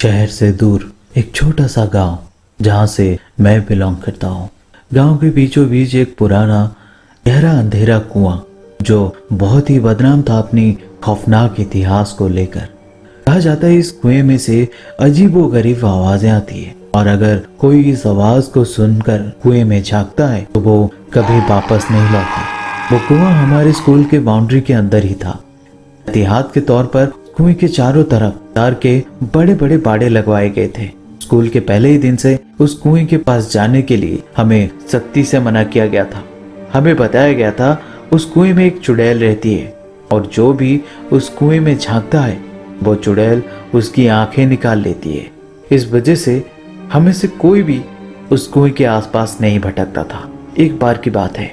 शहर से दूर एक छोटा सा गांव जहां से मैं बिलोंग करता हूँ। गांव के बीचों बीच एक पुराना गहरा अंधेरा कुआं जो बहुत ही बदनाम था अपनी खौफनाक इतिहास को लेकर। कहा जाता है इस कुएं में से अजीबोगरीब आवाजें आती है और अगर कोई इस आवाज को सुनकर कुएं में झांकता है तो वो कभी वापस नहीं लौटता। वो कुआं हमारे स्कूल के बाउंड्री के अंदर ही था। एहतियात के तौर पर कुएं के चारों तरफ तार के बड़े बड़े बाड़े लगवाए गए थे। स्कूल के पहले ही दिन से उस कुएं के पास जाने के लिए हमें सख्ती से मना किया गया था। हमें बताया गया था उस कुएं में एक चुड़ैल रहती है और जो भी उस कुएं में झांकता है वो चुड़ैल उसकी आंखें निकाल लेती है। इस वजह से हमें से कोई भी उस कुएं के आसपास नहीं भटकता था। एक बार की बात है,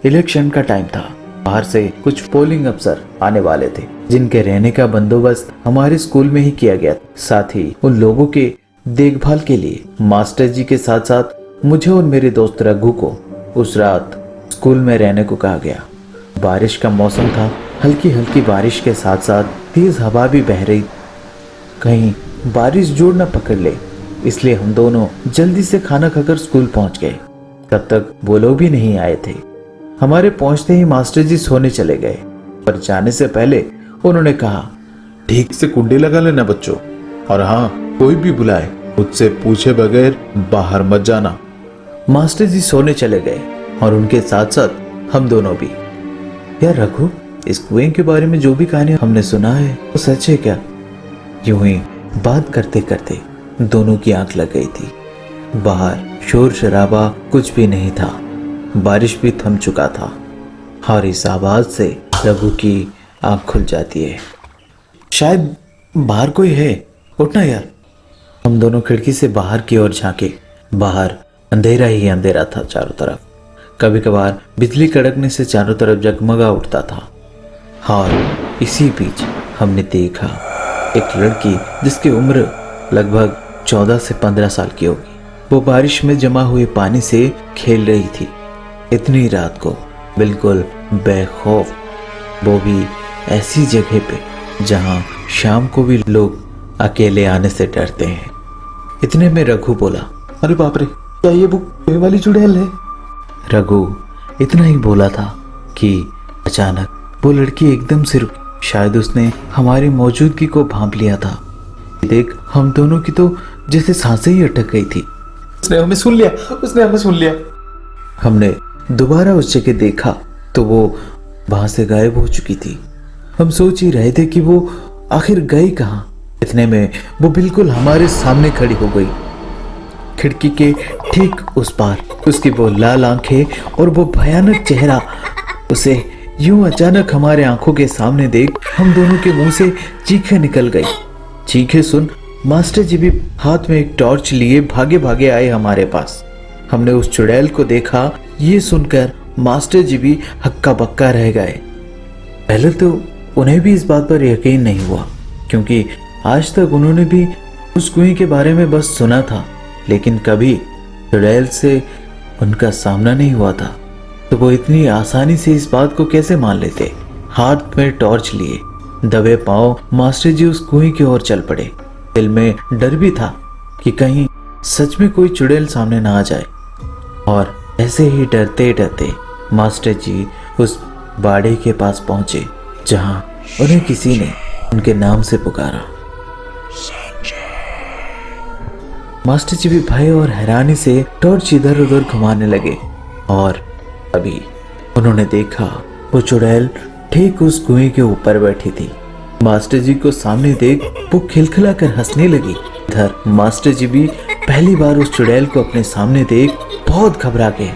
इलेक्शन का टाइम था। बाहर से कुछ पोलिंग अफसर आने वाले थे जिनके रहने का बंदोबस्त हमारे स्कूल में ही किया गया। साथ ही उन लोगों के देखभाल के लिए मास्टर जी के साथ साथ मुझे और मेरे दोस्त रघु को उस रात स्कूल में रहने को कहा गया। बारिश का मौसम था। हल्की हल्की बारिश के साथ साथ तेज हवा भी बह रही। कहीं बारिश जोर न पकड़ ले, इसलिए हम दोनों जल्दी से खाना खाकर स्कूल पहुंच गए। तब तक वो लोग भी नहीं आए थे। हमारे पहुंचते ही मास्टर जी सोने चले गए, पर जाने से पहले उन्होंने कहा, ठीक से कुंडी लगा लेना बच्चों, और हाँ, कोई भी बुलाए मुझसे पूछे बगैर बाहर मत जाना। मास्टर जी सोने चले गए और उनके साथ साथ हम दोनों भी। यार रघु, इस कुएं के बारे में जो भी कहानी हमने सुना है वो सच है क्या? यूं ही बात करते करते दोनों की आंख लग गई थी। बाहर शोर शराबा कुछ भी नहीं था। बारिश भी थम चुका था और इस आवाज से रघु की आंख खुल जाती है। शायद बाहर कोई है, उठना यार। हम दोनों खिड़की से बाहर की ओर झांके। बाहर अंधेरा ही अंधेरा था चारों तरफ। कभी कभार बिजली कड़कने से चारों तरफ जगमगा उठता था। और इसी बीच हमने देखा एक लड़की जिसकी उम्र लगभग 14 से 15 साल की होगी। वो बारिश में जमा हुए पानी से खेल रही थी। इतनी रात को बिल्कुल बेखौफ, वो भी ऐसी जगह पे जहां शाम को भी लोग अकेले आने से डरते हैं। इतने में रघु बोला, अरे बाप रे, क्या ये वो वाली चुड़ैल है? रघु इतना ही बोला था कि अचानक वो लड़की एकदम से रुकी। शायद उसने हमारी मौजूदगी को भांप लिया था। देख, हम दोनों की तो जैसे सांसें ही अटक गई थी। उसने हमें सुन लिया। हमने दोबारा उस जगह देखा तो वो वहां से गायब हो चुकी थी। हम सोच ही रहे थे कि वो आखिर गई कहाँ। इतने में वो बिल्कुल हमारे सामने खड़ी हो गई। खिड़की के ठीक उस पार उसकी वो लाल आंखें और वो भयानक चेहरा। उसे यूं अचानक हमारे आंखों के सामने देख हम दोनों के मुंह से चीखें निकल गई। चीखें सुन मास्टर जी भी हाथ में एक टॉर्च लिए भागे भागे आए हमारे पास। हमने उस चुड़ैल को देखा। ये सुनकर मास्टर जी भी हक्का बक्का रह गए। पहले तो उन्हें भी इस बात पर यकीन नहीं हुआ, क्योंकि आज तक उन्होंने भी उस कुएं के बारे में बस सुना था, लेकिन कभी चुड़ैल से उनका सामना नहीं हुआ था। तो वो इतनी आसानी से इस बात को कैसे मान लेते? हाथ में टॉर्च लिए दबे पांव मास्टर जी उस कुएं की ओर चल पड़े। दिल में डर भी था कि कहीं सच में कोई चुड़ैल सामने ना आ जाए। और ऐसे ही डरते डरते मास्टर जी उस बाड़े के पास पहुंचे जहां उन्हें किसी ने उनके नाम से पुकारा। मास्टर जी भी भय और हैरानी से टॉर्च इधर उधर घुमाने लगे और अभी उन्होंने देखा वो चुड़ैल ठीक उस कुएं के ऊपर बैठी थी। मास्टर जी को सामने देख वो खिलखिलाकर हंसने लगी। इधर मास्टर जी भी पहली बार उस चुड़ैल को अपने सामने देख बहुत घबरा गए।